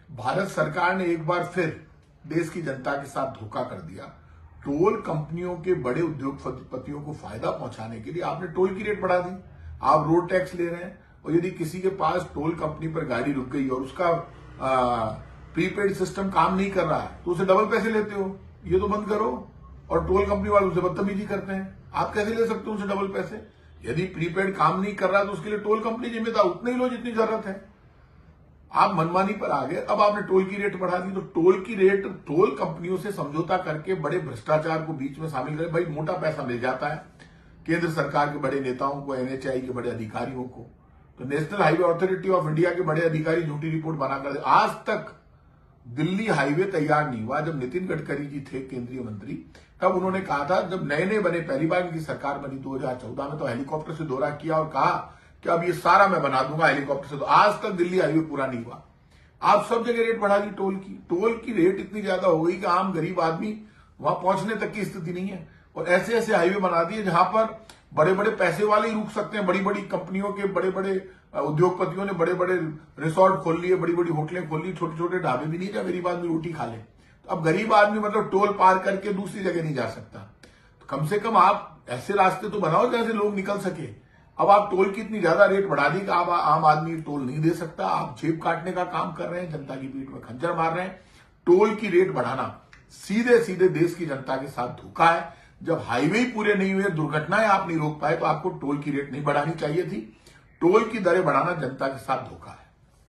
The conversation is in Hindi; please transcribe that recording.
भारत सरकार ने एक बार फिर देश की जनता के साथ धोखा कर दिया। टोल कंपनियों के बड़े उद्योगपतियों को फायदा पहुंचाने के लिए आपने टोल की रेट बढ़ा दी। आप रोड टैक्स ले रहे हैं और यदि किसी के पास टोल कंपनी पर गाड़ी रुक गई और उसका प्रीपेड सिस्टम काम नहीं कर रहा है तो उसे डबल पैसे लेते हो। ये तो बंद करो। और टोल कंपनी वाले उसे बदतमीजी करते हैं। आप कैसे ले सकते हो उनसे डबल पैसे? यदि प्रीपेड काम नहीं कर रहा तो उसके लिए टोल कंपनी जिम्मेदार, उतने ही लो जितनी जरूरत है। आप मनमानी पर आ गए। अब आपने टोल की रेट बढ़ा दी तो टोल की रेट टोल कंपनियों से समझौता करके बड़े भ्रष्टाचार को बीच में शामिल कर, भाई मोटा पैसा मिल जाता है केंद्र सरकार के बड़े नेताओं को, एनएचएआई के बड़े अधिकारियों को। तो national highway authority of India के बड़े अधिकारी झूठी रिपोर्ट बनाकर आज तक दिल्ली हाईवे तैयार नहीं हुआ। जब नितिन गडकरी जी थे केंद्रीय मंत्री तब उन्होंने कहा था, जब नए नए बने, पहली बार इनकी सरकार बनी 2014 में, तो हेलीकॉप्टर से दौरा किया और कहा कि अब ये सारा मैं बना दूंगा हेलीकॉप्टर से। तो आज तक दिल्ली हाईवे पूरा नहीं हुआ। आप सब जगह रेट बढ़ा दी टोल की। टोल की रेट इतनी ज्यादा हो गई कि आम गरीब आदमी वहां पहुंचने तक की स्थिति नहीं है। और ऐसे ऐसे हाईवे बना दिए जहां पर बड़े बड़े पैसे वाले ही रुक सकते हैं। बड़ी बड़ी कंपनियों के बड़े बड़े उद्योगपतियों ने बड़े बड़े रिसोर्ट खोल लिए, बड़ी बड़ी होटलें खोल ली, छोटे छोटे ढाबे भी नहीं, जब गरीब आदमी रोटी खा ले। तो अब गरीब आदमी मतलब टोल पार करके दूसरी जगह नहीं जा सकता। तो कम से कम आप ऐसे रास्ते तो बनाओ जहां से लोग निकल सके। अब आप टोल की इतनी ज्यादा रेट बढ़ा दी कि आप आम आदमी टोल नहीं दे सकता। आप जेब काटने का काम कर रहे हैं, जनता की पीठ में खंजर मार रहे हैं। टोल की रेट बढ़ाना सीधे सीधे देश की जनता के साथ धोखा है। जब हाईवे ही पूरे नहीं हुए, दुर्घटनाएं आप नहीं रोक पाए, तो आपको टोल की रेट नहीं बढ़ानी चाहिए थी। टोल की दरें बढ़ाना जनता के साथ धोखा है।